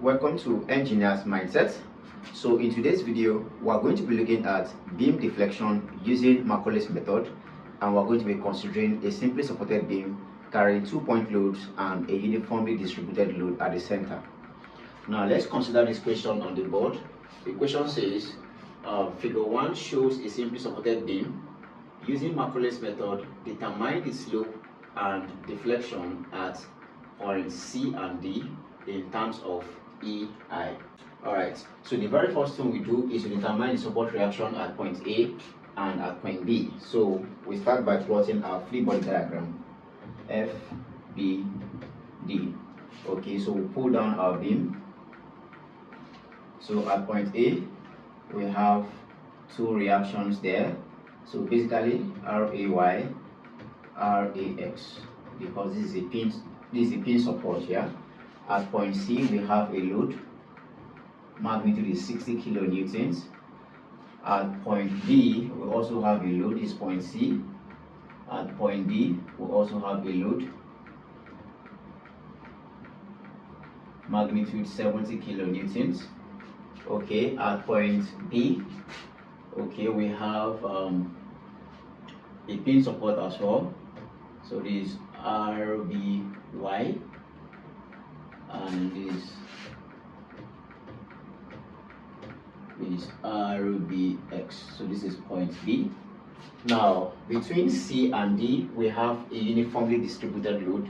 welcome to Engineer's Mindset. So in today's video, we are going to be looking at beam deflection using Macaulay's method, and we're going to be considering a simply supported beam carrying 2-point loads and a uniformly distributed load at the center. Now let's consider this question on the board. The question says, figure 1 shows a simply supported beam. Using Macaulay's method, determine the slope and deflection at points C and D in terms of EI. Alright, so the very first thing we do is to determine the support reaction at point A and at point B. So we start by plotting our free body diagram, F, B, D. Okay, so we pull down our beam. So at point A, we have two reactions there. So basically RAY, RAX, because this is a pin support here. At point C, we have a load. Magnitude is 60 kilonewtons. At point B, we also have a load. Is point C. At point D, we also have a load. Magnitude 70 kilonewtons. Okay. At point B, okay, we have a pin support as well. So this is RBY and this is RBX. So this is point B. Now between C and D, we have a uniformly distributed load.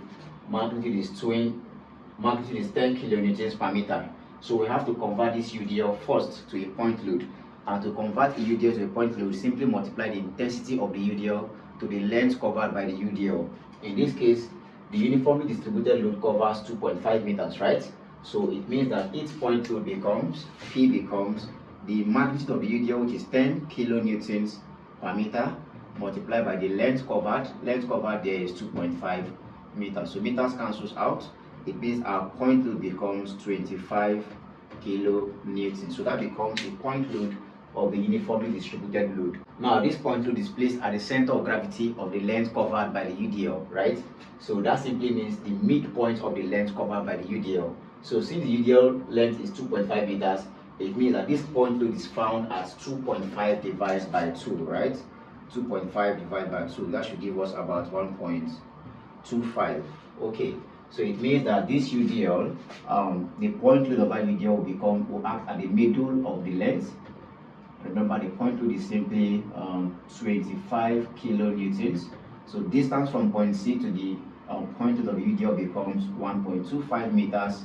Magnitude is 10 kilonewtons per meter. So we have to convert this UDL first to a point load. And to convert a UDL to a point load, simply multiply the intensity of the UDL to the length covered by the UDL. In this case, the uniformly distributed load covers 2.5 meters, right? So it means that each point load becomes the magnitude of the UDL, which is 10 kilonewtons per meter, multiplied by the length covered. Length covered there is 2.5 meters. So meters cancels out. It means our point load becomes 25 kilonewtons. So that becomes the point load of the uniformly distributed load. Now this point load is placed at the center of gravity of the length covered by the UDL, right? So that simply means the midpoint of the length covered by the UDL. So since the UDL length is 2.5 meters, it means that this point load is found as 2.5 divided by 2, right? 2.5 divided by 2, that should give us about 1.25. Okay, so it means that this UDL, the point load of that UDL will act at the middle of the length. Remember, the point load is simply 25 kilonewtons. So distance from point C to the point load of the UDL becomes 1.25 meters,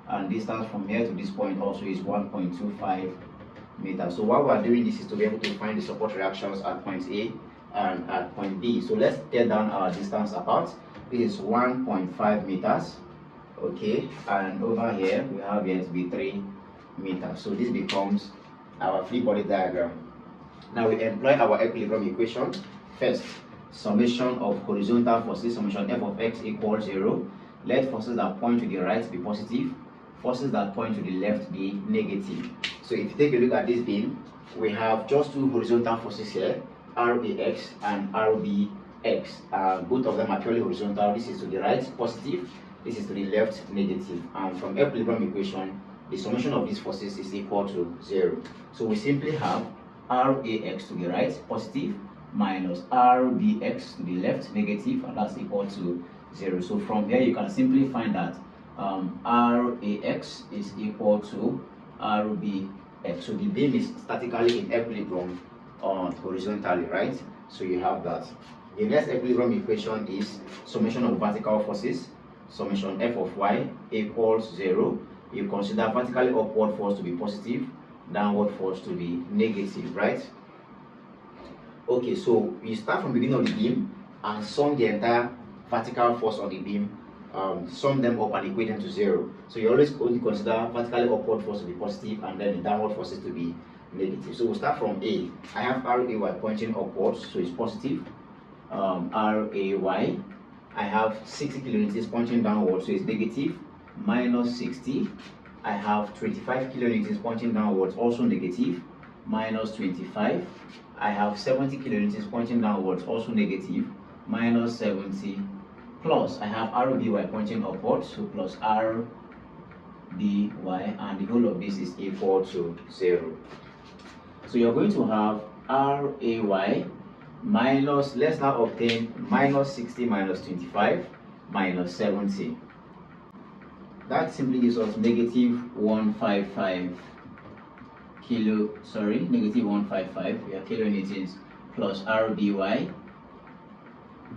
and distance from here to this point also is 1.25 meters. So what we are doing this is to be able to find the support reactions at point A and at point B. So let's get down our distance apart. This is 1.5 meters. Okay, and over here we have here to be 3 meters. So this becomes our free body diagram. Now we employ our equilibrium equation. First, summation of horizontal forces, summation f of x equals 0. Let forces that point to the right be positive, forces that point to the left be negative. So if you take a look at this beam, we have just two horizontal forces here, RAX and RBX. Both of them are purely horizontal. This is to the right positive, this is to the left negative. And from equilibrium equation, the summation of these forces is equal to 0. So we simply have RAX to the right positive minus RBX to the left negative, and that's equal to 0. So from here you can simply find that RAX is equal to RBX. So the beam is statically in equilibrium horizontally, right? So you have that. The next equilibrium equation is summation of vertical forces, summation f of y equals 0. You consider vertically upward force to be positive, downward force to be negative, right? Okay, so you start from the beginning of the beam and sum the entire vertical force on the beam, sum them up and equate them to 0. So you always only consider vertically upward force to be positive and then the downward forces to be negative. So we'll start from A. I have RAY pointing upwards, so it's positive. RAY, I have 60 kilonewtons pointing downwards, so it's negative, minus 60. I have 25 kilonewtons pointing downwards, also negative, minus 25. I have 70 kilonewtons pointing downwards, also negative, minus 70, plus I have RBY pointing upwards, so plus by, and the whole of this is equal to 0. So you're going to have ray minus, let's now obtain minus 60 minus 25 minus 70. That simply gives us negative 155 negative 155 kilonewtons plus RBY.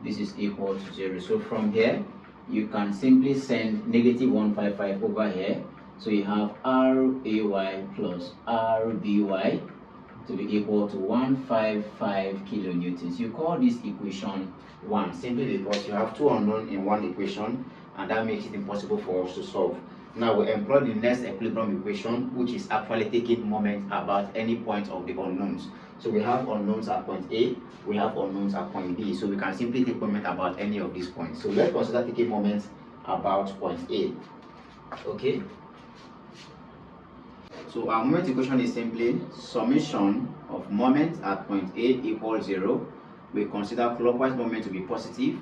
This is equal to 0. So from here, you can simply send negative 155 over here. So you have RAY plus RBY to be equal to 155 kilonewtons. You call this equation 1 simply because you have two unknowns in one equation, and that makes it impossible for us to solve. Now we employ the next equilibrium equation, which is actually taking moment about any point of the unknowns. So we have unknowns at point A, we have unknowns at point B. So we can simply take moment about any of these points. So let's consider taking moment about point A. Okay. So our moment equation is simply summation of moment at point A equals 0. We consider clockwise moment to be positive,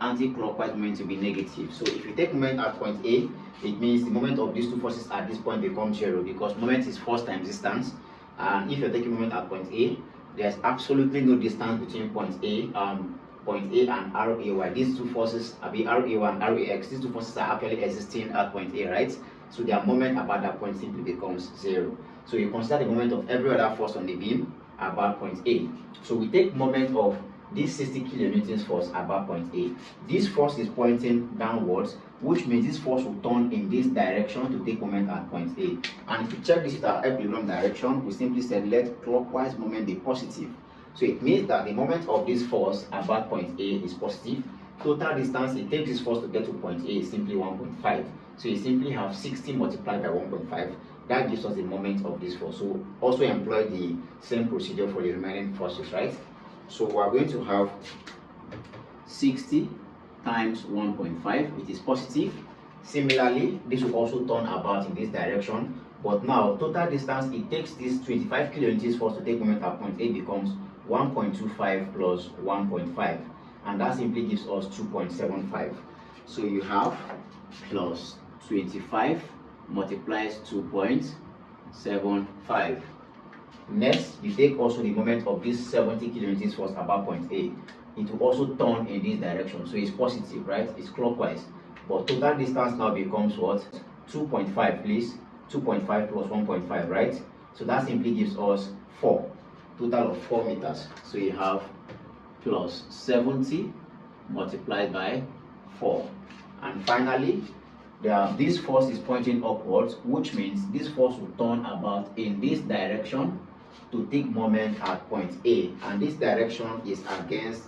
anti-clockwise moment to be negative. So if you take moment at point A, it means the moment of these two forces at this point becomes 0, because moment is force times distance. And if you're taking moment at point A, there's absolutely no distance between point A and RAY. These two forces, RAY and RAX, these two forces are actually existing at point A, right? So their moment about that point simply becomes 0. So you consider the moment of every other force on the beam about point A. So we take moment of this 60 kilonewtons force about point A. This force is pointing downwards, which means this force will turn in this direction to take moment at point A. And if you check this with our equilibrium direction, we simply said let clockwise moment be positive. So it means that the moment of this force about point A is positive. Total distance it takes this force to get to point A is simply 1.5. So you simply have 60 multiplied by 1.5. That gives us the moment of this force. So also employ the same procedure for the remaining forces, right? So we are going to have 60 times 1.5, it is positive. Similarly, this will also turn about in this direction. But now, total distance it takes this 25 kilonewtons force to take moment at point A becomes 1.25 plus 1.5. And that simply gives us 2.75. So you have plus 25 multiplies 2.75. Next, you take also the moment of this 70 kilonewtons force about point A. It will also turn in this direction. So it's positive, right? It's clockwise. But total distance now becomes what? 2.5, please. 2.5 plus 1.5, right? So that simply gives us 4. Total of 4 meters. So you have plus 70 multiplied by 4. And finally, this force is pointing upwards, which means this force will turn about in this direction to take moment at point A, and this direction is against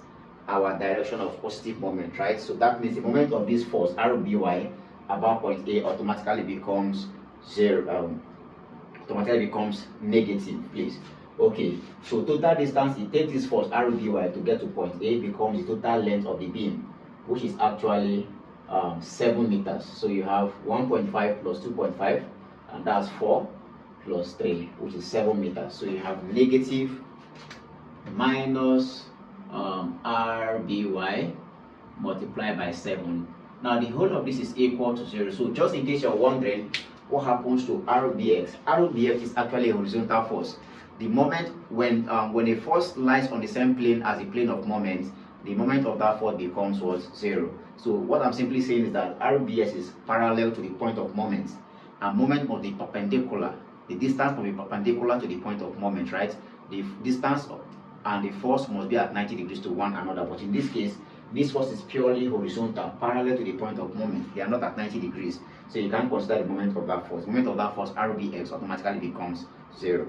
our direction of positive moment, right? So that means the moment of this force RBY about point A automatically becomes 0, automatically becomes negative, please. Okay, so total distance it takes this force RBY to get to point A becomes the total length of the beam, which is actually 7 meters. So you have 1.5 plus 2.5, and that's 4 plus 3, which is 7 meters. So you have negative minus RBY multiplied by 7. Now the whole of this is equal to 0. So just in case you're wondering what happens to RBX, RBX is actually a horizontal force. The moment when a force lies on the same plane as the plane of moment, the moment of that force becomes what? 0. So what I'm simply saying is that RBS is parallel to the point of moment, and moment of the perpendicular, the distance from the perpendicular to the point of moment, right? The distance and the force must be at 90 degrees to one another. But in this case, this force is purely horizontal, parallel to the point of moment. They are not at 90 degrees. So you can consider the moment of that force. The moment of that force, RBX, automatically becomes 0.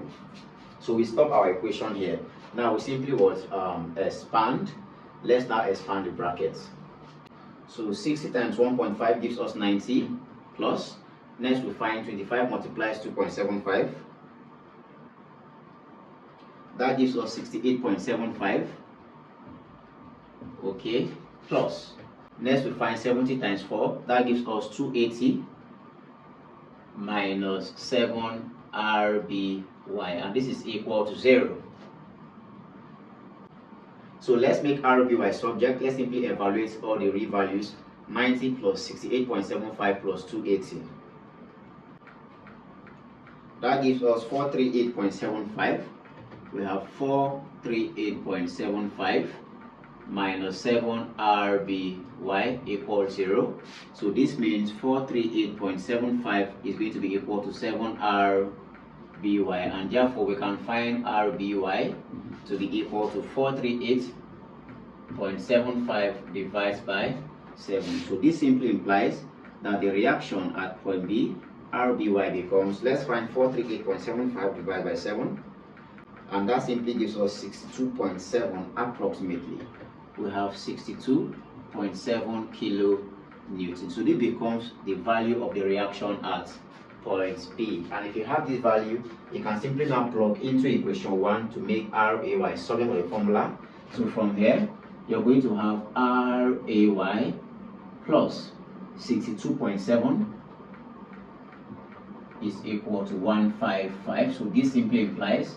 So we stop our equation here. Now we simply expand. Let's now expand the brackets. So 60 times 1.5 gives us 90 plus. Next we find 25 multiplies 2.75. That gives us 68.75. Okay, plus. Next we find 70 times 4. That gives us 280 minus 7 RBY, and this is equal to 0. So let's make RBY subject. Let's simply evaluate all the real values. 90 plus 68.75 plus 280. That gives us 438.75. We have 438.75 minus 7 RBY equals 0. So this means 438.75 is going to be equal to 7 RBY, and therefore we can find RBY to be equal to 438.75 divided by 7. So this simply implies that the reaction at point B, RBY becomes, let's find 438.75 divided by 7, and that simply gives us 62.7 approximately. We have 62.7 kilonewton. So this becomes the value of the reaction at point B. And if you have this value, you can simply now plug into equation 1 to make RAY, solving for the formula. So from here, you're going to have RAY plus 62.7 is equal to 155. So this simply implies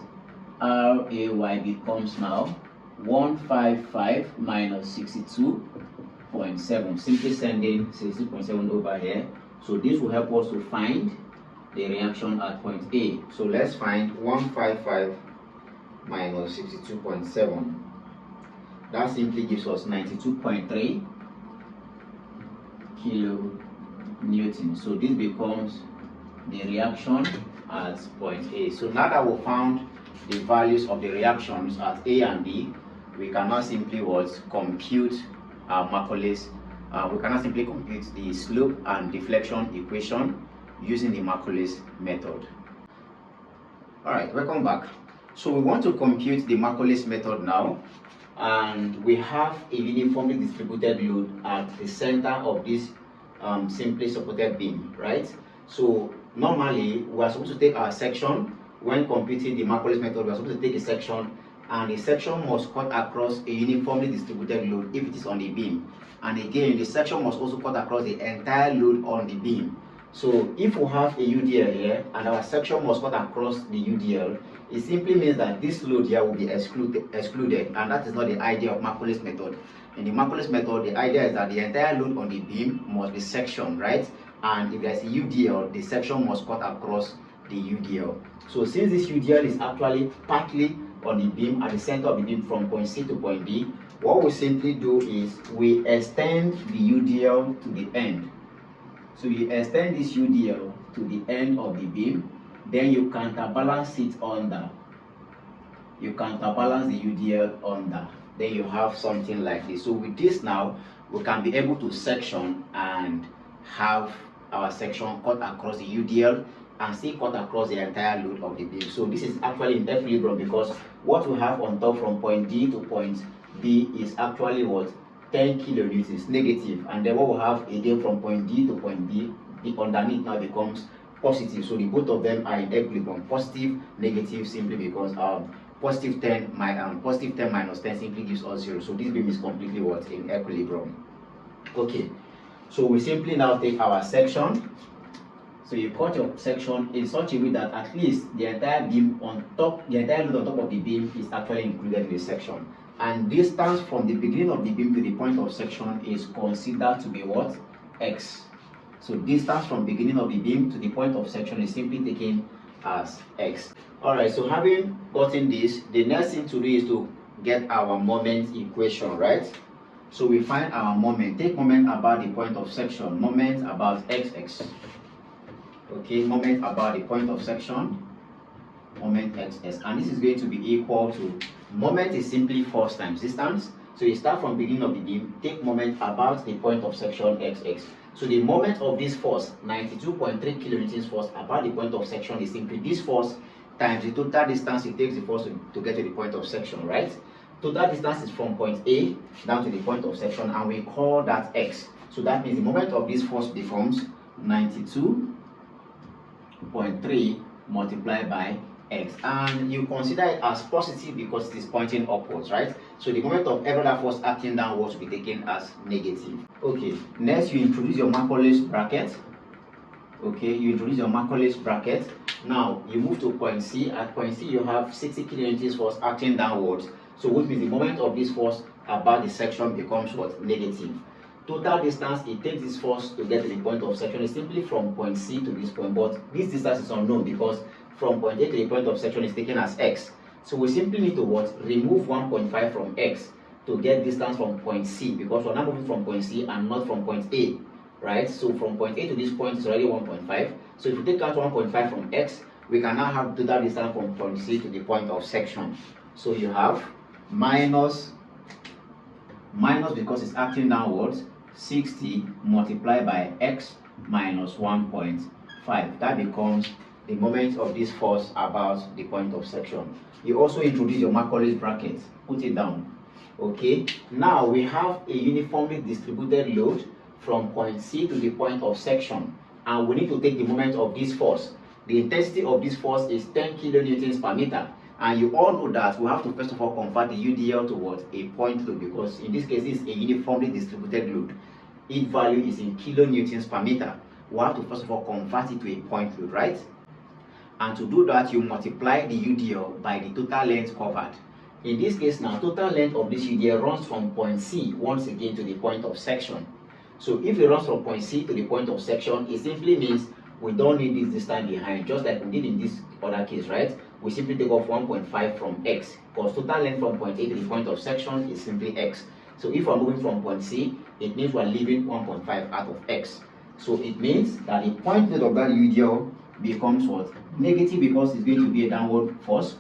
RAY becomes now 155 minus 62.7. Simply sending 62.7 over here. So this will help us to find the reaction at point A. So let's find 155 minus 62.7. That simply gives us 92.3 kilonewton. So this becomes the reaction at point A. So now that we found the values of the reactions at A and B, we cannot simply compute Macaulay's. We cannot simply compute the slope and deflection equation using the Macaulay's method. Alright, welcome back. So we want to compute the Macaulay's method now, and we have a uniformly distributed load at the center of this simply supported beam, right? So normally we are supposed to take our section. When computing the Macaulay's method, we are supposed to take a section, and the section must cut across a uniformly distributed load if it is on the beam. And again, the section must also cut across the entire load on the beam. So if we have a UDL here and our section must cut across the UDL, it simply means that this load here will be excluded, and that is not the idea of Macaulay's method. In the Macaulay's method, the idea is that the entire load on the beam must be sectioned, right? And if there's a UDL, the section must cut across the UDL. So since this UDL is actually partly on the beam at the center of the beam from point C to point D, what we simply do is we extend the UDL to the end. So you extend this UDL to the end of the beam, then you counterbalance it under. You counterbalance the UDL under. Then you have something like this. So with this now, we can be able to section and have our section cut across the UDL and still cut across the entire load of the beam. So this is actually in equilibrium, because what we have on top from point D to point B is actually what? 10 kilonewtons negative, and then what we have again from point D to point B, the underneath now becomes positive. So the both of them are in equilibrium, positive, negative, simply because positive 10 minus 10 simply gives us 0. So this beam is completely what? In equilibrium. Okay, so we simply now take our section. So you cut your section in such a way that at least the entire beam on top, the entire load on top of the beam is actually included in the section. And distance from the beginning of the beam to the point of section is considered to be what? X. So distance from beginning of the beam to the point of section is simply taken as X. Alright, so having gotten this, the next thing to do is to get our moment equation, right? So we find our moment. Take moment about the point of section, moment about XX. Okay, moment about the point of section, moment xs, and this is going to be equal to, moment is simply force times distance. So you start from beginning of the beam, take moment about the point of section xx. So the moment of this force, 92.3 kilonewtons force about the point of section, is simply this force times the total distance it takes the force to get to the point of section, right? Total distance is from point A down to the point of section, and we call that x. So that means the moment of this force becomes 92.3 multiplied by x, and you consider it as positive because it is pointing upwards, right? So the moment of every other force acting downwards will be taken as negative. Okay, next you introduce your Macaulay's bracket. Okay, you introduce your Macaulay's bracket. Now you move to point C. At point C you have 60 kilonewtons force acting downwards, so which means the moment of this force about the section becomes what? Negative. total distance it takes this force to get to the point of section is simply from point C to this point, but this distance is unknown because from point A to the point of section is taken as x. So we simply need to what? Remove 1.5 from x to get distance from point C, because we're not moving from point C and not from point A, right? So from point A to this point is already 1.5. So if you take out 1.5 from x, we can now have total distance from point C to the point of section. So you have minus because it's acting downwards, 60 multiplied by x minus 1.5. That becomes the moment of this force about the point of section. You also introduce your Macaulay's bracket. Put it down. Okay. Now we have a uniformly distributed load from point C to the point of section, and we need to take the moment of this force. The intensity of this force is 10 kilonewtons per meter. And you all know that we have to first of all convert the UDL to what? A point load, because in this case this is a uniformly distributed load. Each value is in kilonewtons per meter. We have to first of all convert it to a point load, right? And to do that, you multiply the UDL by the total length covered. In this case now, total length of this UDL runs from point C once again to the point of section. So if it runs from point C to the point of section, it simply means we don't need this distance behind, just like we did in this other case, right? We simply take off 1.5 from x, because total length from point A to the point of section is simply x. So if we're moving from point C, it means we're leaving 1.5 out of x. So it means that the point load of that UDL becomes what? Negative, because it's going to be a downward force,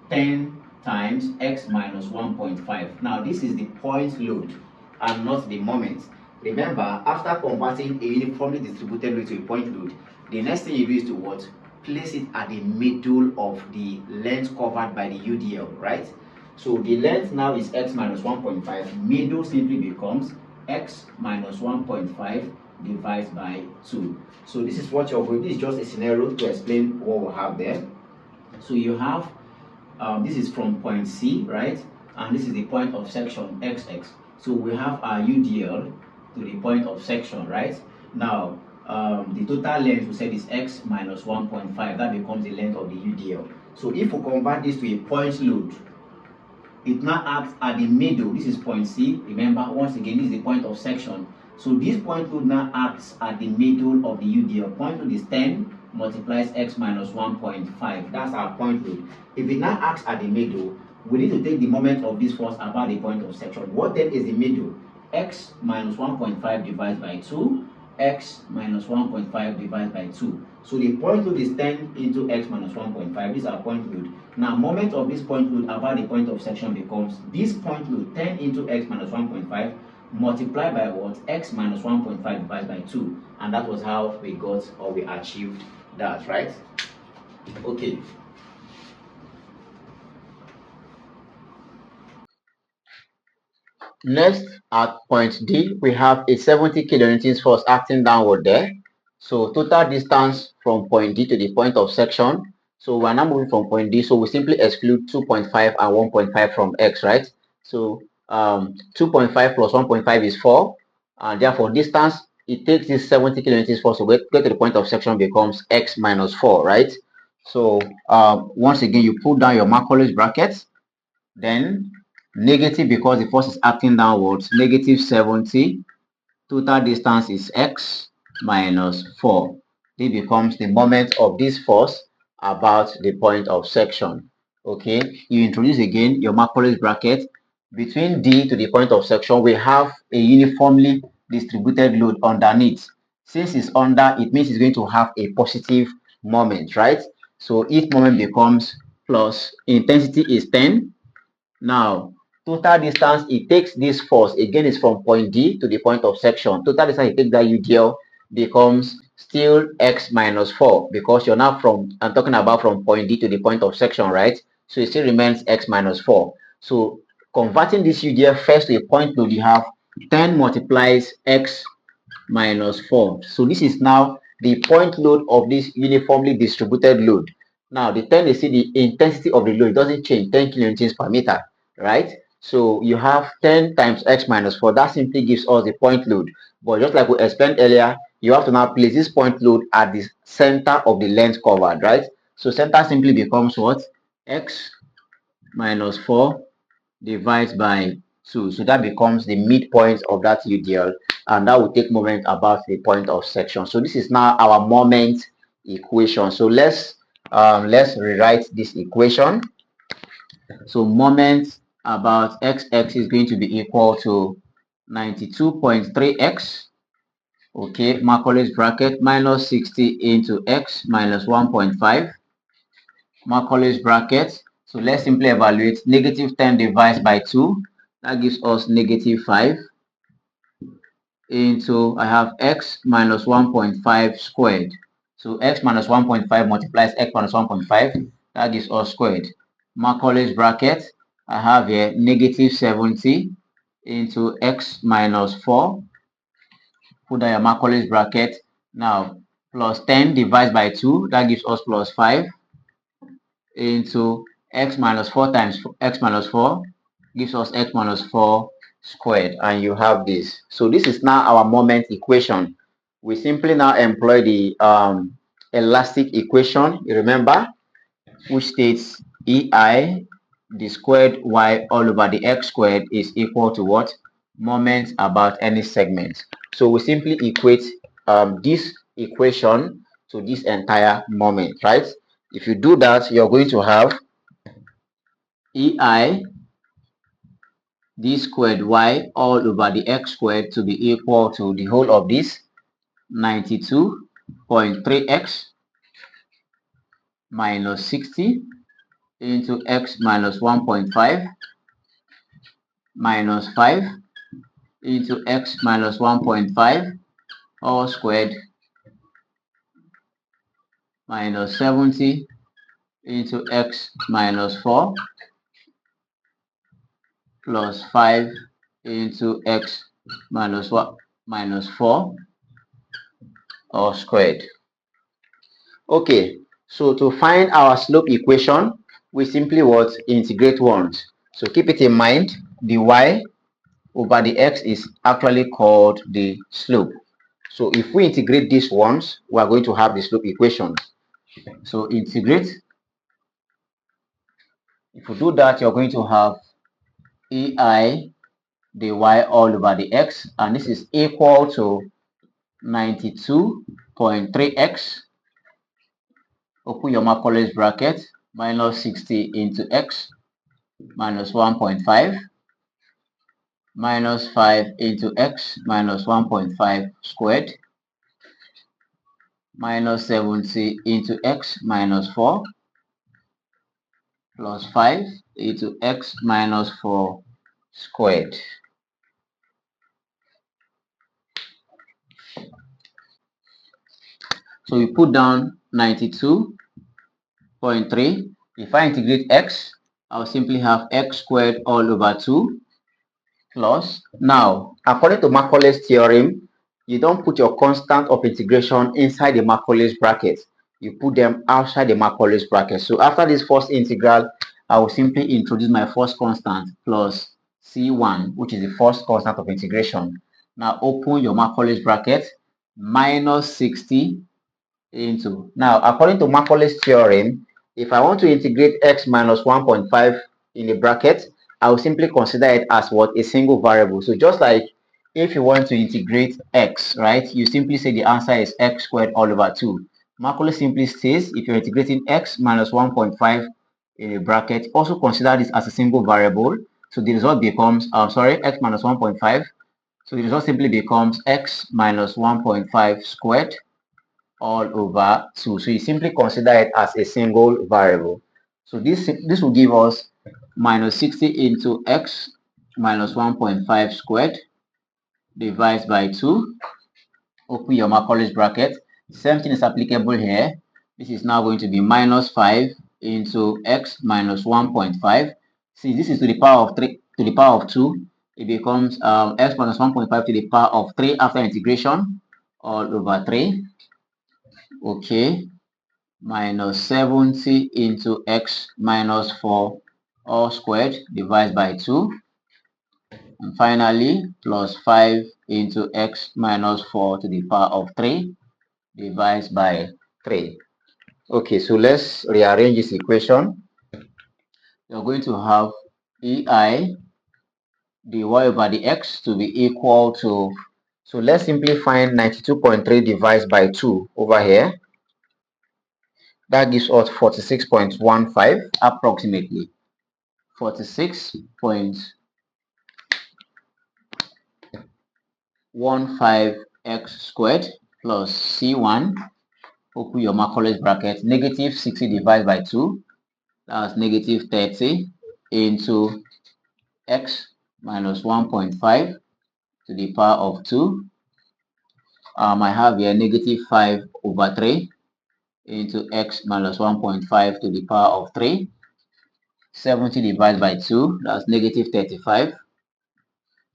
10 times x minus 1.5. Now this is the point load and not the moment. Remember, after converting a uniformly distributed load to a point load, the next thing you do is to what? Place it at the middle of the length covered by the UDL, right? So the length now is x minus 1.5. Middle simply becomes x minus 1.5 divided by 2. So this is what you're going. This is just a scenario to explain what we have there. So you have this is from point C, right? And this is the point of section xx. So we have our UDL to the point of section, right? Now the total length we said is x minus 1.5. That becomes the length of the UDL. So if we convert this to a point load, it now acts at the middle. This is point C. Remember, once again, this is the point of section. So this point load now acts at the middle of the UDL. Point load is 10 multiplies x minus 1.5. That's our point load. If it now acts at the middle, we need to take the moment of this force about the point of section. What then is the middle? X minus 1.5 divided by 2. X minus 1.5 divided by 2. So the point load is 10 into x minus 1.5. This is our point load. Now, moment of this point load about the point of section becomes this point load 10 into x minus 1.5 multiplied by what? X minus 1.5 divided by 2. And that was how we got, or we achieved that, right? Okay. Next, at point D, we have a 70 kilonewtons force acting downward there. So total distance from point D to the point of section. So we're now moving from point D, so we simply exclude 2.5 and 1.5 from x, right? So 2.5 plus 1.5 is 4, and therefore distance, it takes this 70 kilonewtons force to get to the point of section becomes x minus 4, right? So once again, you pull down your Macaulay's brackets, then negative, because the force is acting downwards, negative 70. Total distance is x minus 4. This becomes the moment of this force about the point of section. Okay, you introduce again your Macaulay's bracket. Between D to the point of section, we have a uniformly distributed load underneath. Since it's under, it means it's going to have a positive moment, right? So each moment becomes plus, intensity is 10. Now, total distance, it takes this force, again, is from point D to the point of section. Total distance, it takes that UDL, becomes still x minus 4, because you're now I'm talking about from point D to the point of section, right? So it still remains x minus 4. So converting this UDL first to a point load, you have 10 multiplies x minus 4. So this is now the point load of this uniformly distributed load. Now, the 10 is the intensity of the load. It doesn't change, 10 kilonewtons per meter, right? So you have 10 times x minus 4. That simply gives us the point load. But just like we explained earlier, you have to now place this point load at the center of the length covered, right? So center simply becomes what? X minus 4 divided by 2. So that becomes the midpoint of that UDL, and that will take moment about the point of section. So this is now our moment equation. So let's rewrite this equation. So moment about xx is going to be equal to 92.3x, okay, Macaulay's bracket, minus 60 into x minus 1.5, Macaulay's bracket. So let's simply evaluate. Negative 10 divided by 2, that gives us negative 5, into, I have x minus 1.5 squared. So x minus 1.5 multiplies x minus 1.5, that gives us squared. Macaulay's bracket, I have here negative 70 into x minus 4. Put down your Macaulay's bracket. Now, plus 10 divided by 2, that gives us plus 5, into x minus 4 times x minus 4 gives us x minus 4 squared, and you have this. So this is now our moment equation. We simply now employ the elastic equation, you remember, which states EI the squared y all over the x squared is equal to what? Moment about any segment. So we simply equate this equation to this entire moment, right? If you do that, you're going to have EI d squared y all over the x squared to be equal to the whole of this 92.3x minus 60 into x minus 1.5 minus 5 into x minus 1.5 all squared minus 70 into x minus 4 plus 5 into x minus what? Minus 4 all squared. Okay, so to find our slope equation, we simply what? Integrate once. So keep it in mind, the y over the x is actually called the slope. So if we integrate this once, we are going to have the slope equation. So integrate. If you do that, you're going to have EI dy all over the x, and this is equal to 92.3x. Open your Macaulay's bracket, minus 60 into x minus 1.5 minus 5 into x minus 1.5 squared minus 70 into x minus 4 plus 5 into x minus 4 squared. So we put down 92.3. If I integrate x, I'll simply have x squared all over 2 plus. Now, according to Macaulay's theorem, you don't put your constant of integration inside the Macaulay's bracket. You put them outside the Macaulay's bracket. So after this first integral, I will simply introduce my first constant plus C1, which is the first constant of integration. Now open your Macaulay's bracket, minus 60 into. Now, according to Macaulay's theorem, if I want to integrate x minus 1.5 in the bracket, I will simply consider it as what? A single variable. So just like if you want to integrate x, right, you simply say the answer is x squared all over 2. Macaulay simply says if you're integrating x minus 1.5 in a bracket, also consider this as a single variable. So the result becomes, x minus 1.5. So the result simply becomes x minus 1.5 squared all over 2. So you simply consider it as a single variable. So this will give us minus 60 into x minus 1.5 squared divided by 2. Open your Macaulay's bracket. Same thing is applicable here. This is now going to be minus 5 into x minus 1.5. See, this is to the power of 3 to the power of 2. It becomes x minus 1.5 to the power of 3 after integration all over 3. Okay, minus 70 into x minus 4 all squared divided by 2, and finally plus 5 into x minus 4 to the power of 3 divided by 3. Okay, so let's rearrange this equation. You're going to have EI the y over the x to be equal to, so let's simply find 92.3 divided by 2 over here. That gives us 46.15 approximately. 46.15x squared plus c1, open your Macaulay's bracket, negative 60 divided by 2, that's negative 30 into x minus 1.5 to the power of 2. I have here negative 5 over 3 into x minus 1.5 to the power of 3. 70 divided by 2, that's negative 35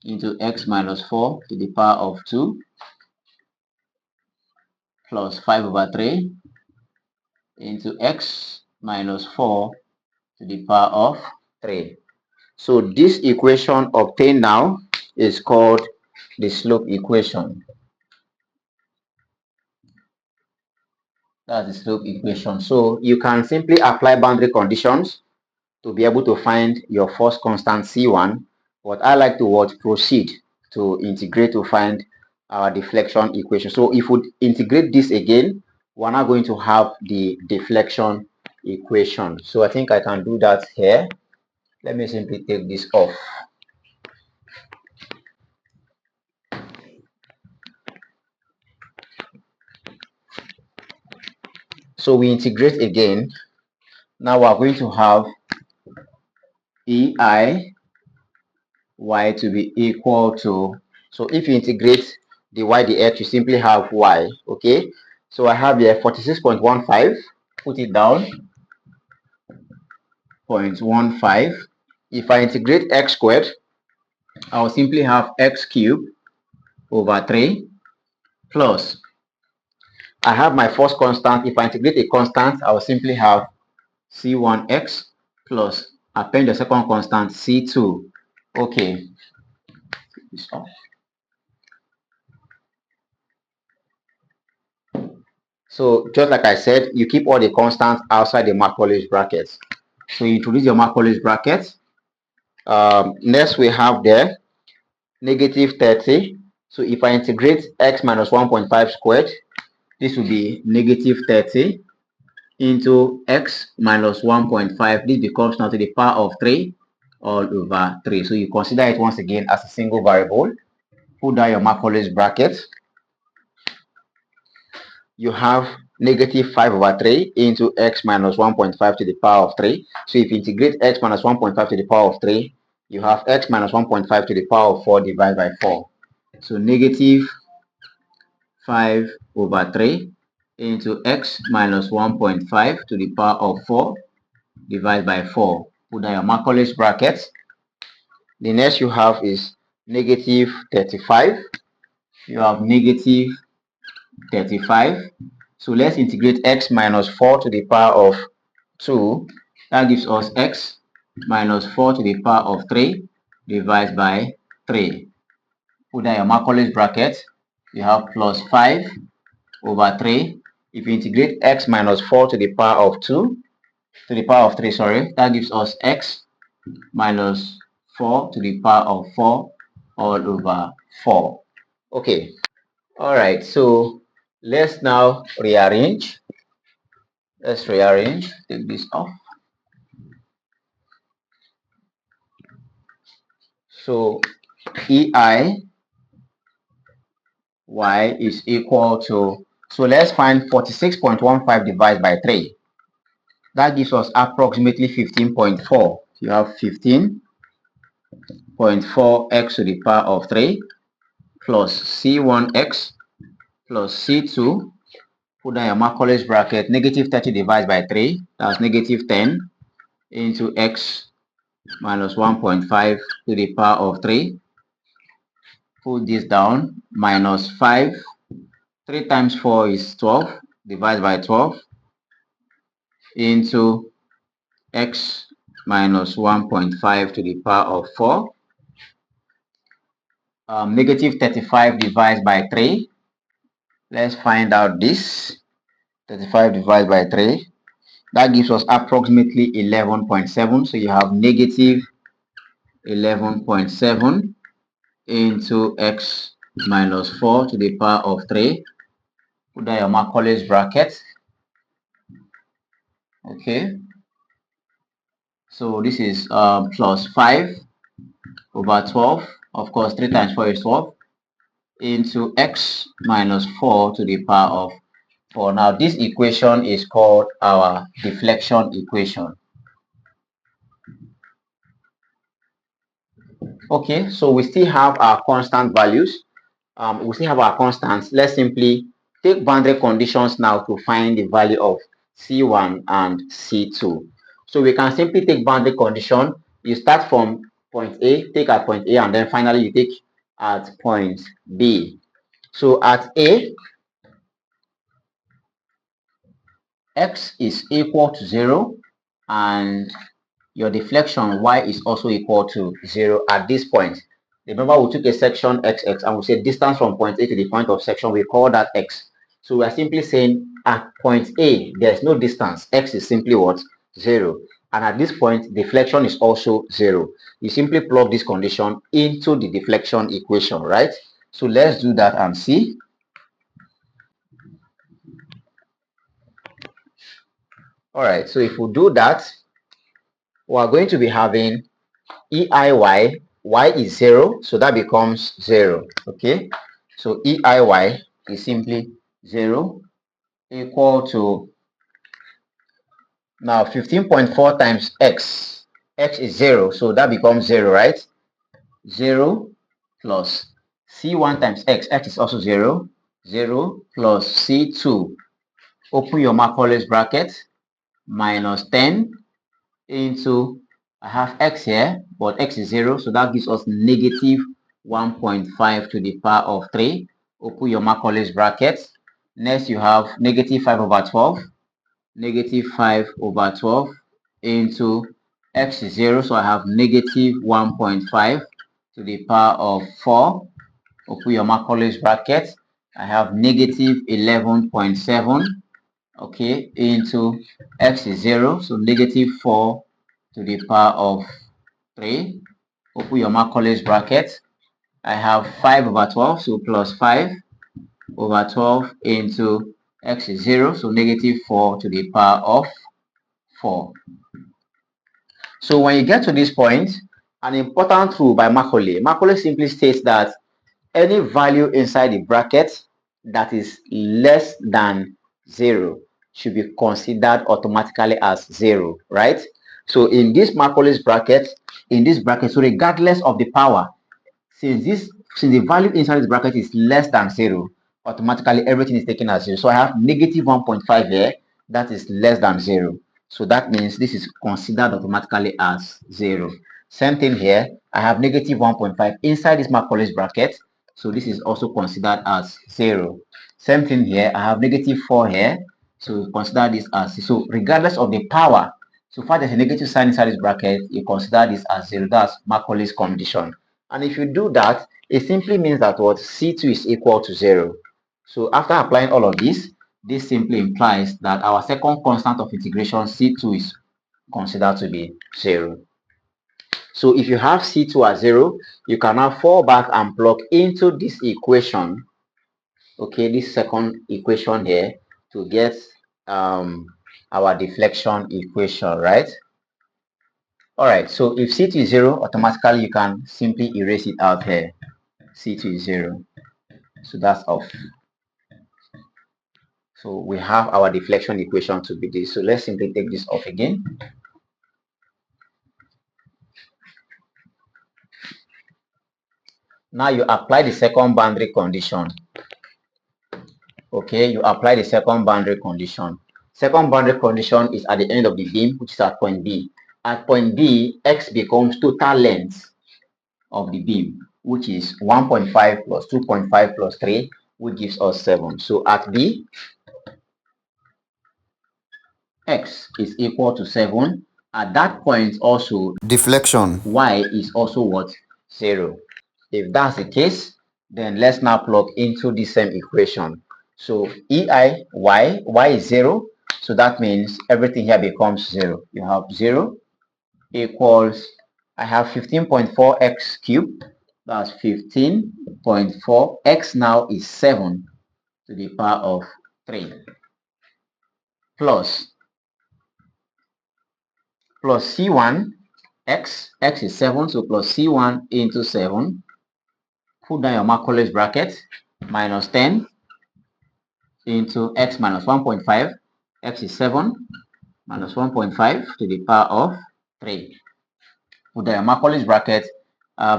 into x minus 4 to the power of 2 plus 5 over 3 into x minus 4 to the power of 3. So this equation obtained now is called the slope equation. That's the slope equation. So you can simply apply boundary conditions to be able to find your first constant C1, but I like to proceed to integrate to find our deflection equation. So if we integrate this again, we're now going to have the deflection equation. So I think I can do that here. Let me simply take this off. So we integrate again. Now we're going to have EI y to be equal to, so if you integrate the y dx, you simply have y. Okay, so I have here 46.15, put it down, 0.15. If I integrate x squared, I will simply have x cubed over 3 plus, I have my first constant. If I integrate a constant, I will simply have c1x plus, append the second constant, c2. Okay, so just like I said, you keep all the constants outside the Macaulay's brackets. So you introduce your Macaulay's brackets. Next we have there negative 30. So if I integrate x minus 1.5 squared, this will be negative 30 into x minus 1.5. This becomes now to the power of 3 all over 3. So you consider it once again as a single variable. Put down your Macaulay's bracket. You have negative 5 over 3 into x minus 1.5 to the power of 3. So if you integrate x minus 1.5 to the power of 3, you have x minus 1.5 to the power of 4 divided by 4. So negative 5 over 3 into x minus 1.5 to the power of 4 divided by 4. Put down your Macaulay's bracket. The next you have is negative 35. You have negative 35. So let's integrate x minus 4 to the power of 2. That gives us x minus 4 to the power of 3 divided by 3. Put down your Macaulay's bracket. You have plus 5 over 3. If you integrate x minus 4 to the power of 2, to the power of 3, sorry, that gives us x minus 4 to the power of 4 all over 4. Okay. All right. So let's now rearrange. Let's rearrange. Take this off. So EI y is equal to, so let's find 46.15 divided by 3. That gives us approximately 15.4. You have 15.4 x to the power of 3 plus c1x plus c2. Put down your Macaulay's bracket. Negative 30 divided by 3. That's negative 10 into x minus 1.5 to the power of 3. Put this down. Minus 5. 3 times 4 is 12. Divided by 12 into x minus 1.5 to the power of 4. Negative 35 divided by 3. Let's find out this. 35 divided by 3. That gives us approximately 11.7. So you have negative 11.7 into x minus 4 to the power of 3. Put that your Macaulay's bracket. Okay, so this is plus 5 over 12. Of course, 3 times 4 is 12 into x minus 4 to the power of 4. Now, this equation is called our deflection equation. Okay, so we still have our constant values. We still have our constants. Let's simply take boundary conditions now to find the value of C1 and C2. So we can simply take boundary condition. You start from point A, take at point A, and then finally you take at point B. So at A, x is equal to 0 and your deflection y is also equal to 0 at this point. Remember, we took a section xx and we said distance from point A to the point of section, we call that x. So we are simply saying at point A, there's no distance. X is simply what? 0. And at this point, deflection is also 0. You simply plug this condition into the deflection equation, right? So let's do that and see. All right, so if we do that, we are going to be having EIY, y is 0, so that becomes 0. Okay, so EIY is simply 0 equal to, now 15.4 times x, x is 0, so that becomes 0, right? 0 plus C1 times x, x is also 0, 0 plus C2, open your Macaulay's bracket, minus 10 into, I have x here, but x is 0, so that gives us negative 1.5 to the power of 3. Open your Macaulay's bracket. Next, you have negative 5 over 12. Negative 5 over 12 into x is 0, so I have negative 1.5 to the power of 4. Open your Macaulay's bracket. I have negative 11.7. Okay, into x is 0, so negative 4 to the power of 3. Open your Macaulay's bracket. I have 5 over 12, so plus 5 over 12 into x is 0, so negative 4 to the power of 4. So when you get to this point, an important rule by Macaulay. Macaulay simply states that any value inside the bracket that is less than 0 should be considered automatically as 0, right? So in this Macaulay's bracket, so regardless of the power, since the value inside this bracket is less than 0, automatically everything is taken as 0. So I have negative 1.5 here, that is less than 0. So that means this is considered automatically as 0. Same thing here, I have negative 1.5 inside this Macaulay's bracket, so this is also considered as 0. Same thing here, I have negative 4 here, so consider this as, so regardless of the power, so far there's a negative sign inside this bracket, you consider this as 0. That's Macaulay's condition. And if you do that, it simply means that what C2 is equal to 0. So after applying all of this simply implies that our second constant of integration, C2, is considered to be 0. So if you have C2 as 0, you can now fall back and plug into this equation, okay, this second equation here, to get our deflection equation, right? All right, so if C2 is 0, automatically you can simply erase it out here. C2 is 0, so that's off. So we have our deflection equation to be this. So let's simply take this off again. Now you apply the second boundary condition. Okay, you apply the second boundary condition. Second boundary condition is at the end of the beam, which is at point B. At point B, x becomes total length of the beam, which is 1.5 plus 2.5 plus 3, which gives us 7. So at B, x is equal to 7. At that point also, deflection y is also what? 0. If that's the case, then let's now plug into the same equation. So EI, y is 0. So that means everything here becomes 0. You have 0 equals, I have 15.4x cubed. That's 15.4. X now is 7 to the power of 3. Plus C1, x is 7, so plus C1 into 7. Put down your Macaulay's bracket, minus 10 into x minus 1.5. X is 7 minus 1.5 to the power of 3. Put down your Macaulay's bracket,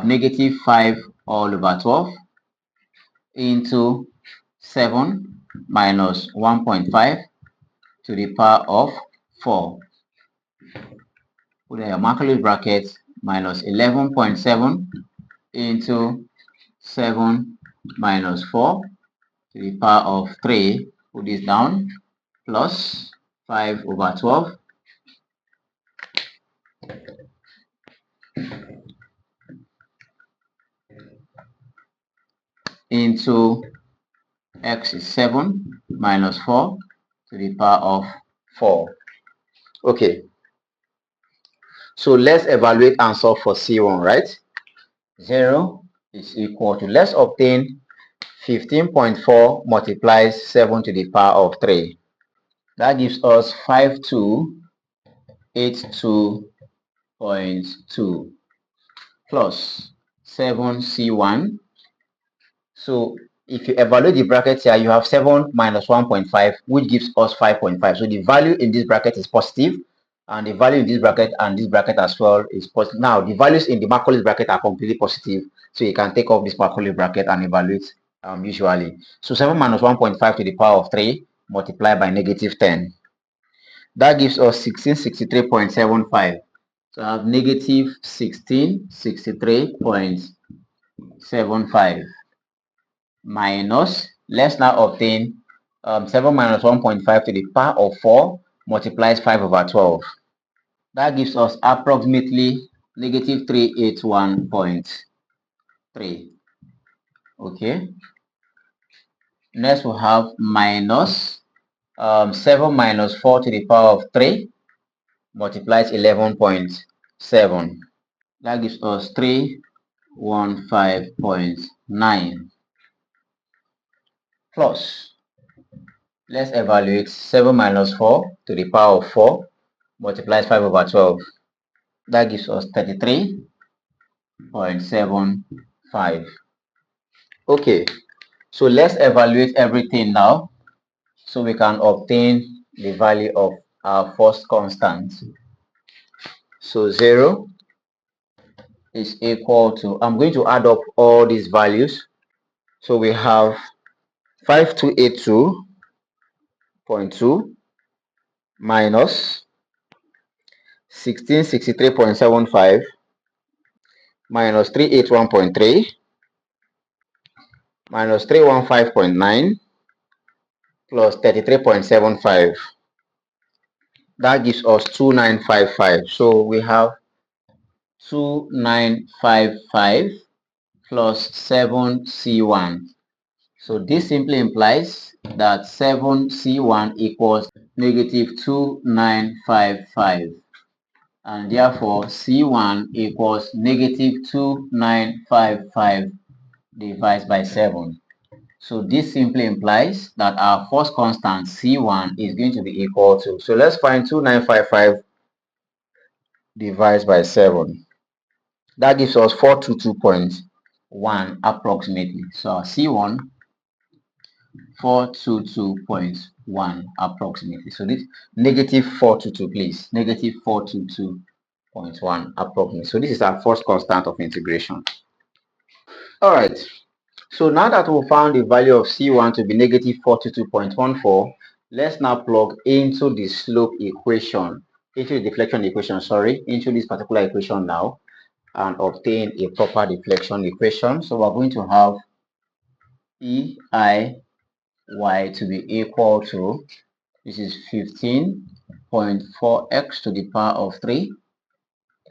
negative 5 all over 12 into 7 minus 1.5 to the power of 4. Put down your Macaulay's bracket, minus 11.7 into 7 minus 4 to the power of 3. Put this down, plus 5 over 12 into x is 7 minus 4 to the power of 4. Okay, so let's evaluate and solve for C1, right? 0 is equal to, let's obtain 15.4 multiplies 7 to the power of 3. That gives us 5282.2 plus 7C1. So if you evaluate the bracket here, you have 7 minus 1.5, which gives us 5.5. So the value in this bracket is positive, and the value in this bracket and this bracket as well is positive. Now, the values in the Macaulay's bracket are completely positive, so you can take off this Macaulay's bracket and evaluate usually. So 7 minus 1.5 to the power of 3 multiplied by negative 10. That gives us 1663.75. So I have negative 1663.75 minus, let's now obtain 7 minus 1.5 to the power of 4 multiplies 5 over 12. That gives us approximately negative 381.3. Okay. Next we have minus 7 minus 4 to the power of 3 multiplies 11.7. That gives us 315.9 plus, let's evaluate 7 minus 4 to the power of 4 multiplies 5 over 12. That gives us 33.75. Okay, so let's evaluate everything now so we can obtain the value of our first constant. So 0 is equal to, I'm going to add up all these values. So we have 5282.2 minus 1663.75 minus 381.3 minus 315.9 plus 33.75. That gives us 2955. So we have 2955 plus 7C1. So this simply implies that 7C1 equals negative 2955. And therefore C1 equals negative 2955 divided by 7. So this simply implies that our first constant C1 is going to be equal to, so let's find 2955 divided by 7. That gives us 422.1 approximately. So our C1, 422.1 approximately. So this negative 422, please. Negative 422.1 approximately. So this is our first constant of integration. All right. So now that we found the value of C1 to be negative 422.14, let's now plug into the slope equation, into the deflection equation, into this particular equation now, and obtain a proper deflection equation. So we're going to have EIY to be equal to, this is 15.4x to the power of 3.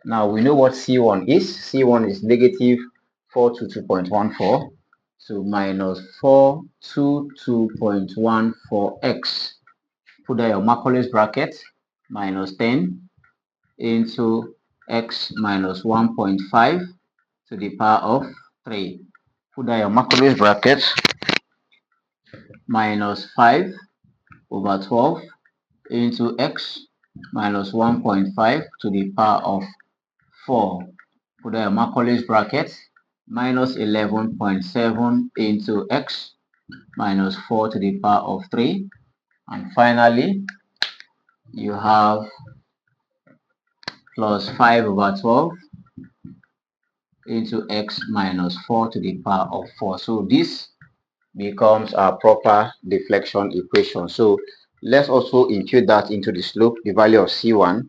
Now we know what C1 is. C1 is negative 422.14. So minus 422.14x. Put there your Macaulay's bracket, minus 10 into x minus 1.5 to the power of 3. Put down your Macaulay's bracket. Minus 5 over 12 into x minus 1.5 to the power of 4. Put down your Macaulay's bracket. Minus 11.7 into x minus 4 to the power of 3. And finally, you have plus 5 over 12 into x minus 4 to the power of 4. So this becomes our proper deflection equation. So let's also impute that into the slope, the value of C1.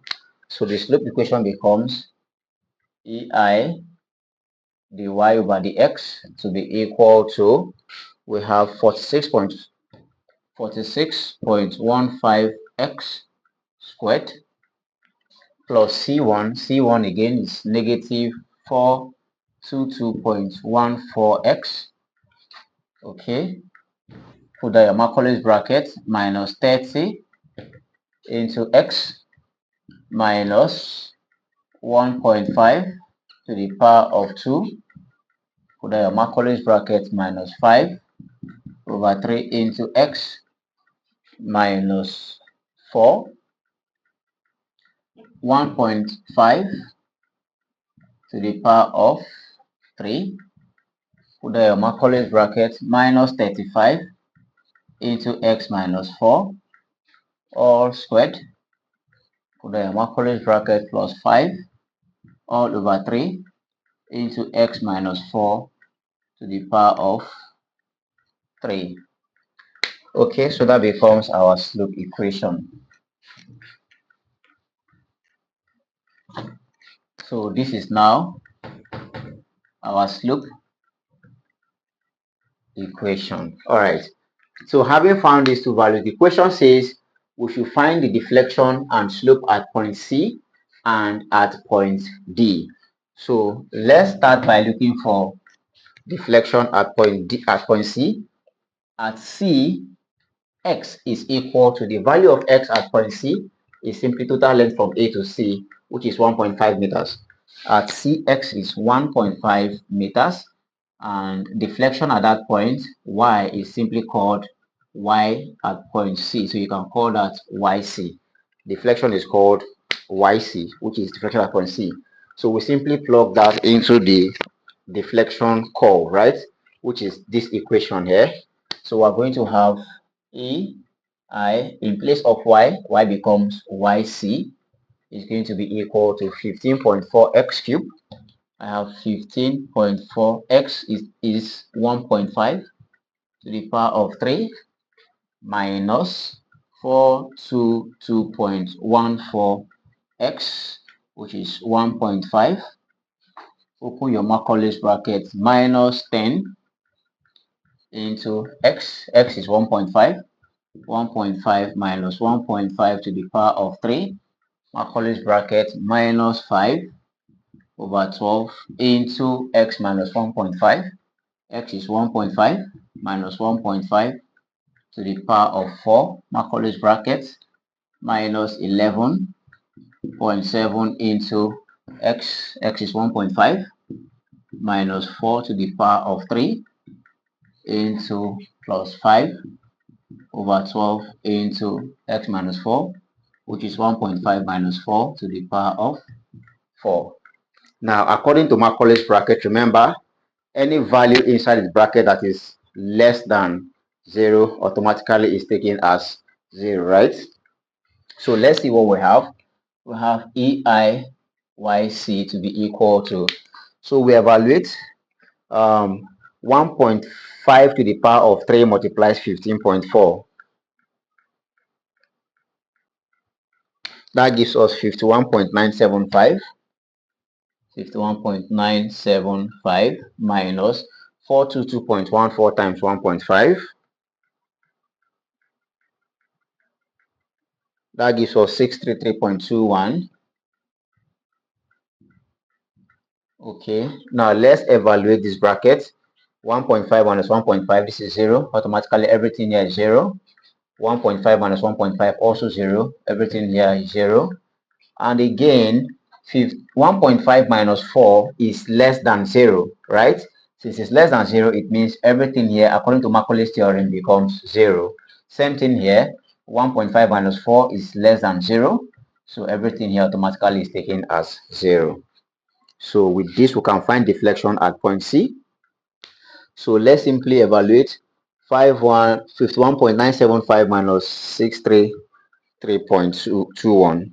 So the slope equation becomes EI dy over dx to be equal to, we have 46.15 x squared plus C1. C1 again is negative 422.14 x. Okay, put that your Macaulay's bracket, minus 30 into x minus 1.5 to the power of 2. Put that your Macaulay's bracket, minus 5 over 3 into x minus 4. 1.5 to the power of 3. Put that your Macaulay's bracket, minus 35 into x minus 4 all squared. Put that your Macaulay's bracket, plus 5 all over 3 into x minus 4 to the power of 3. Okay, so that becomes our slope equation. So this is now our slope equation. All right. So having found these two values, the question says we should find the deflection and slope at point C and at point D. So let's start by looking for deflection at point D, at point C. At C, x is equal to the value of x at point C is simply total length from A to C, which is 1.5 meters. At C, x is 1.5 meters, and deflection at that point, y, is simply called y at point C. So you can call that yc. Deflection is called yc, which is deflection at point C. So we simply plug that into the deflection curve, right? Which is this equation here. So we're going to have E I in place of y becomes yc is going to be equal to 15.4 x cubed. I have 15.4 x is 1.5 to the power of 3 minus 422.14 x, which is 1.5. Open your Macaulay's bracket, minus 10 into x. X is 1.5. 1.5 minus 1.5 to the power of 3. Macaulay's bracket, minus 5 over 12 into x minus 1.5. X is 1.5 minus 1.5 to the power of 4. Macaulay's bracket, minus 11.7 into x. X is 1.5 minus 4 to the power of 3 into plus 5 over 12 into x minus 4, which is 1.5 minus 4 to the power of 4. Now, according to Macaulay's bracket, remember, any value inside the bracket that is less than 0 automatically is taken as 0, right? So let's see what we have. We have EIYC to be equal to, so we evaluate 1.5 to the power of 3 multiplies 15.4. That gives us 51.975. 51.975 minus 422.14 times 1.5. That gives us 633.21. Okay, now let's evaluate this bracket. 1.5 minus 1.5, this is 0. Automatically everything here is 0. 1.5 minus 1.5, also 0. Everything here is 0. And again, 1.5 minus 4 is less than 0, right? Since it's less than 0, it means everything here, according to Macaulay's theorem, becomes 0. Same thing here, 1.5 minus 4 is less than 0, so everything here automatically is taken as 0. So with this, we can find deflection at point C. So let's simply evaluate 51.975 minus 633.21.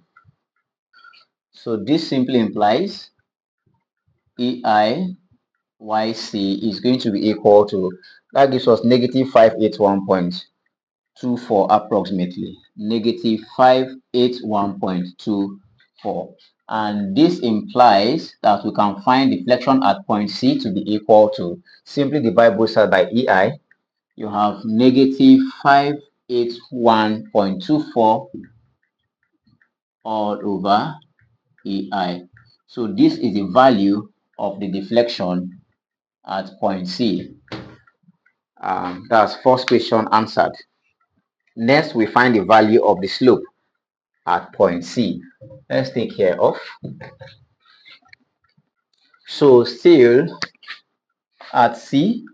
So this simply implies EIYC is going to be equal to, that gives us negative 581.24 approximately. Negative 581.24. And this implies that we can find deflection at point C to be equal to, simply divide both sides by EI. You have negative 581.24 all over EI. So this is the value of the deflection at point C. That's first question answered. Next, we find the value of the slope at point C. Let's take care of. So still at C,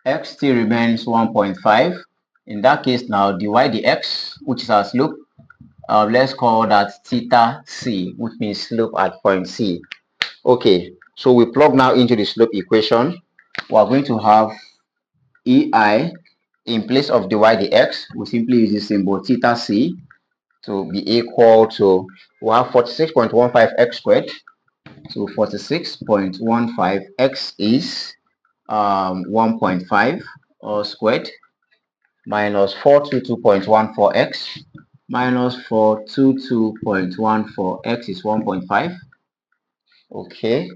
x still remains 1.5. In that case now, dy dx, which is our slope, let's call that theta C, which means slope at point C. Okay, so we plug now into the slope equation. We are going to have EI in place of dy dx. We simply use the symbol theta C to be equal to, we have 46.15 x squared. So 46.15 x is 1.5 all squared minus 422.14 x minus 422.14 x is 1.5. Okay,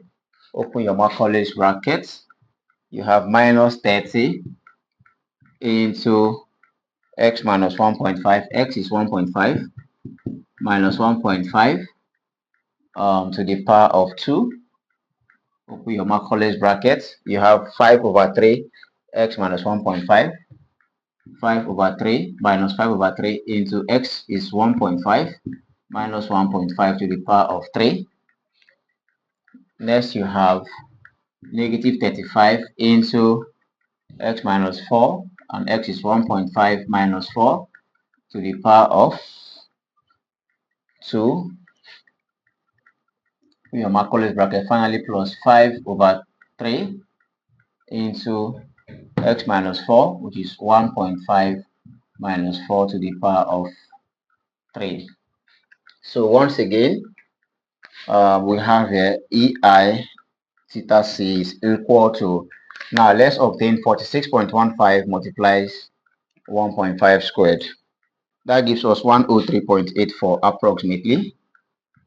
open your Macaulay's brackets. You have minus 30 into x minus 1.5. X is 1.5 minus 1.5 to the power of 2. Open your Macaulay's brackets. You have 5 over 3 x minus 1.5. 5 over 3 minus 5 over 3 into x is 1.5 minus 1.5 to the power of 3. Next, you have negative 35 into x minus 4, and x is 1.5 minus 4 to the power of 2. Your Macaulay's bracket, finally plus 5 over 3 into x minus 4, which is 1.5 minus 4 to the power of 3. So once again, we have here EI theta C is equal to, now let's obtain 46.15 multiplies 1.5 squared. That gives us 103.84 approximately.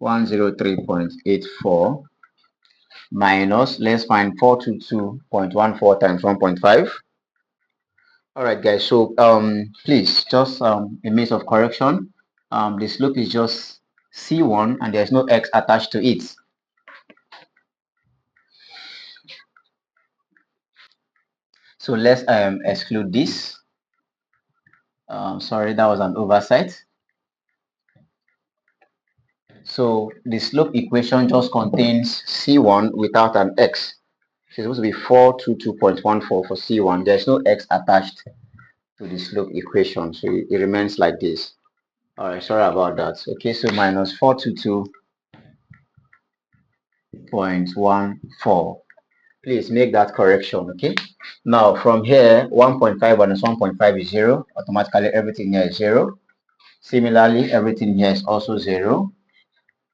103.84 minus, let's find 422.14 times 1.5. All right, guys, so please just a means of correction. The slope is just C1 and there's no x attached to it. So let's exclude this. Sorry, that was an oversight. So the slope equation just contains C1 without an x. It's supposed to be 422.14 for C1. There's no x attached to the slope equation, so it remains like this. All right, sorry about that. Okay, so minus 422.14. Please make that correction, okay? Now from here, 1.5 minus 1.5 is 0. Automatically everything here is 0. Similarly, everything here is also 0.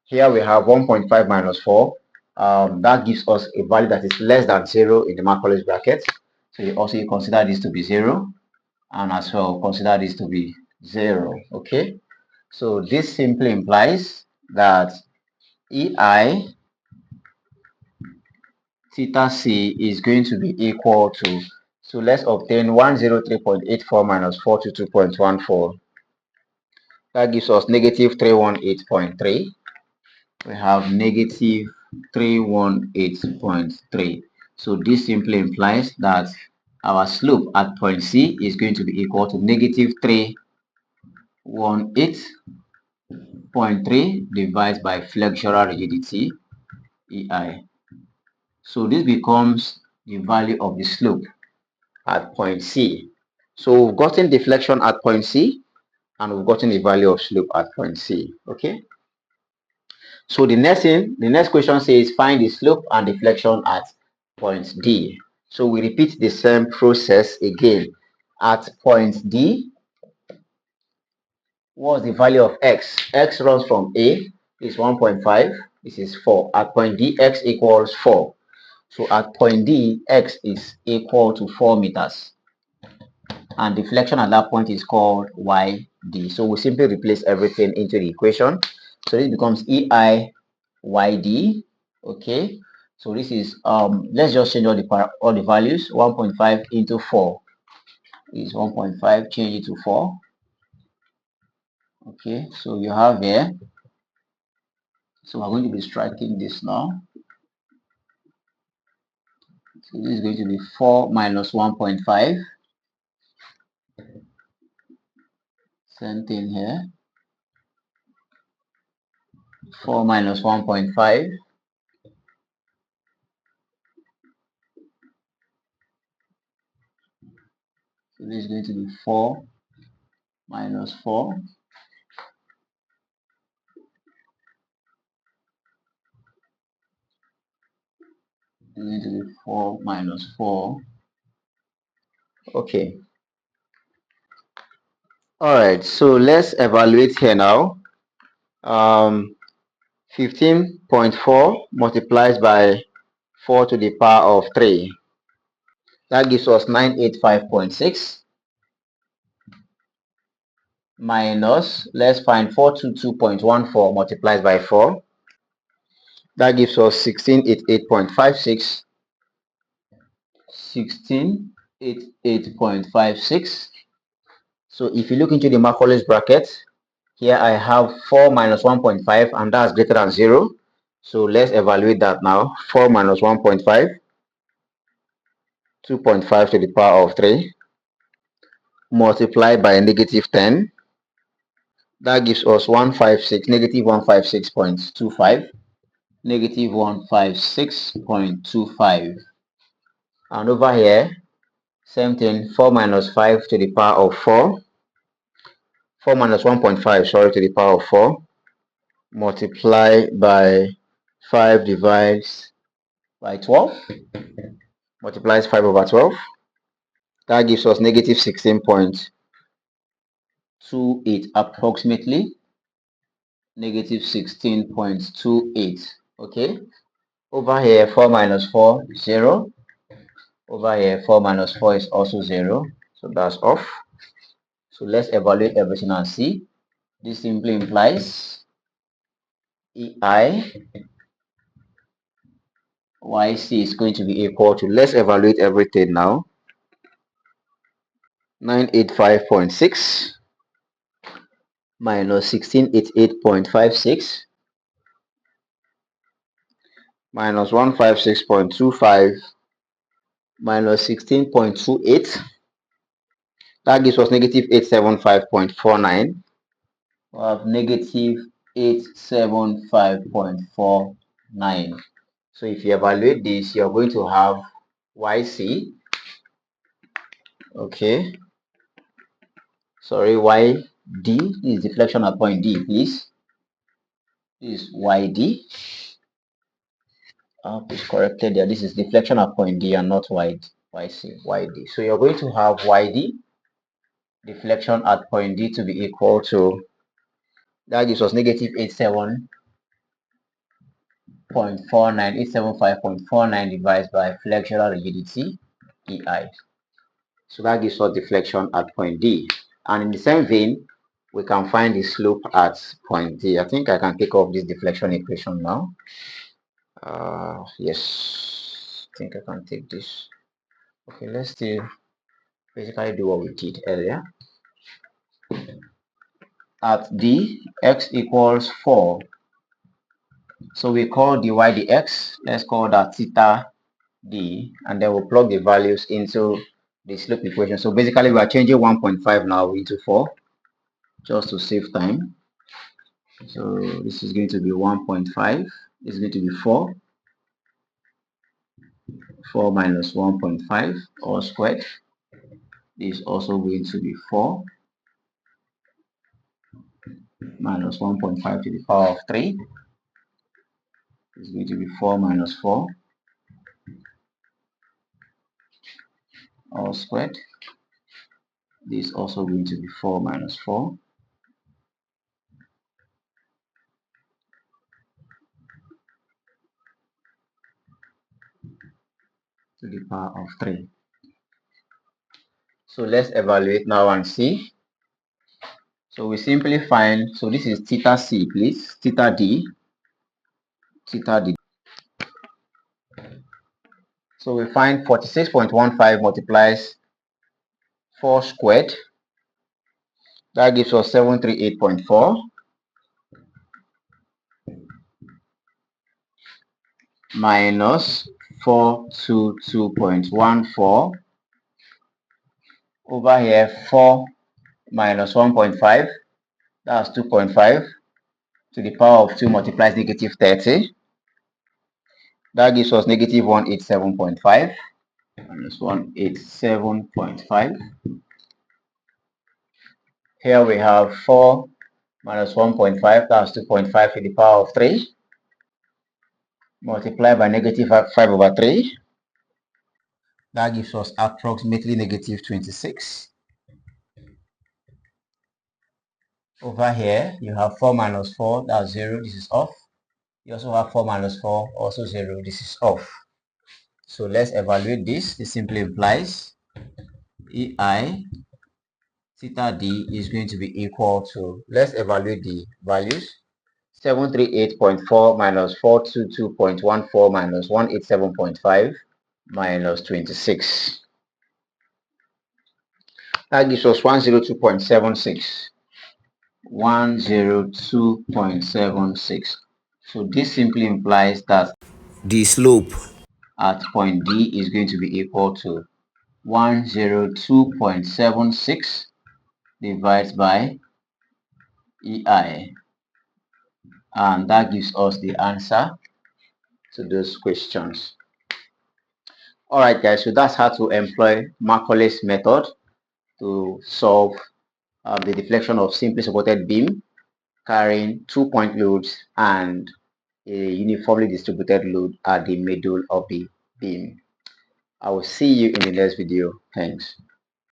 Here we have 1.5 minus 4. That gives us a value that is less than 0 in the Macaulay's bracket. So you also consider this to be 0. And as well, consider this to be 0. Okay? So this simply implies that EI theta C is going to be equal to, so let's obtain 103.84 minus 422.14. That gives us negative 318.3. We have negative 318.3. So this simply implies that our slope at point C is going to be equal to negative 318 0.3 divided by flexural rigidity EI. So this becomes the value of the slope at point C. So we've gotten deflection at point C and we've gotten the value of slope at point C. Okay. So the next question says find the slope and deflection at point D. So we repeat the same process again. At point D, what's the value of x? X runs from A, is 1.5, this is 4. At point D, x equals 4. So at point D, x is equal to 4 meters. And deflection at that point is called yd. So we simply replace everything into the equation. So this becomes ei yd. Okay. So this is let's just change all the values. 1.5 into 4 is 1.5. Change it to 4. Okay. So you have here. So we're going to be striking this now. So this is going to be 4 minus 1.5. Same thing here. 4 minus 1.5. So this is going to be 4 minus 4. It's going to be 4 minus 4. Okay. Alright, so let's evaluate here now. 15.4 multiplies by 4 to the power of 3. That gives us 985.6 minus, let's find 422.14 multiplies by 4. That gives us 1688.56. 1688.56. So if you look into the Macaulay's bracket, here I have 4 minus 1.5 and that's greater than 0. So let's evaluate that now. 4 minus 1.5, 2.5 to the power of 3, multiplied by negative 10. That gives us 156, negative 156.25. Negative 156.25. And over here, same thing, 4 minus 5 to the power of 4. 4 minus 1.5, sorry, to the power of 4. Multiply by 5 divides by 12. Multiplies 5 over 12. That gives us negative 16.28 approximately. Negative 16.28. Okay. Over here, 4 minus 4, 0. Over here, 4 minus 4 is also 0. So that's off. So let's evaluate everything and see. This simply implies EI YC is going to be equal to, let's evaluate everything now. 985.6 minus 1688.56 minus 156.25 minus 16.28. That gives us negative 875.49. We have negative 875.49. So if you evaluate this, you're going to have YC. Okay. Sorry, YD. This is deflection at point D, please. This is YD. It's corrected there. This is deflection at point D and not YC. YD. So you're going to have YD deflection at point D to be equal to, that gives us negative 875.49 divided by flexural rigidity EI. So that gives us deflection at point D. And in the same vein, we can find the slope at point D. I think I can take off this deflection equation now. Yes, I think I can take this. Okay, let's still basically do what we did earlier. At D, x equals 4. So we call dy dx. Let's call that theta d, and then we'll plug the values into the slope equation. So basically, we are changing 1.5 now into 4, just to save time. So this is going to be 1.5. This is going to be 4. 4 minus 1.5 all squared. This is also going to be 4 minus 1.5 to the power of 3. This is going to be 4 minus 4 all squared. This is also going to be 4 minus 4 to the power of 3. So let's evaluate now and see. So we simply find, so this is theta c, please, theta d. So we find 46.15 multiplies 4 squared. That gives us 738.4 minus 422.14 over here 4 minus 1.5, that's 2.5 to the power of 2 multiplies negative 30. That gives us negative 187.5 minus 187.5. Here we have 4 minus 1.5, that's 2.5 to the power of 3, multiplied by negative 5 over 3. That gives us approximately negative 26. Over here, you have 4 minus 4, that's 0, this is off. You also have 4 minus 4, also 0, this is off. So let's evaluate this. This simply implies EI theta D is going to be equal to, let's evaluate the values. 738.4 minus 422.14 minus 187.5 minus 26. That gives us 102.76. 102.76. So this simply implies that the slope at point D is going to be equal to 102.76 divided by EI, and that gives us the answer to those questions. Alright guys, so that's how to employ Macaulay's method to solve the deflection of simply supported beam carrying 2-point loads and a uniformly distributed load at the middle of the beam. I will see you in the next video. Thanks.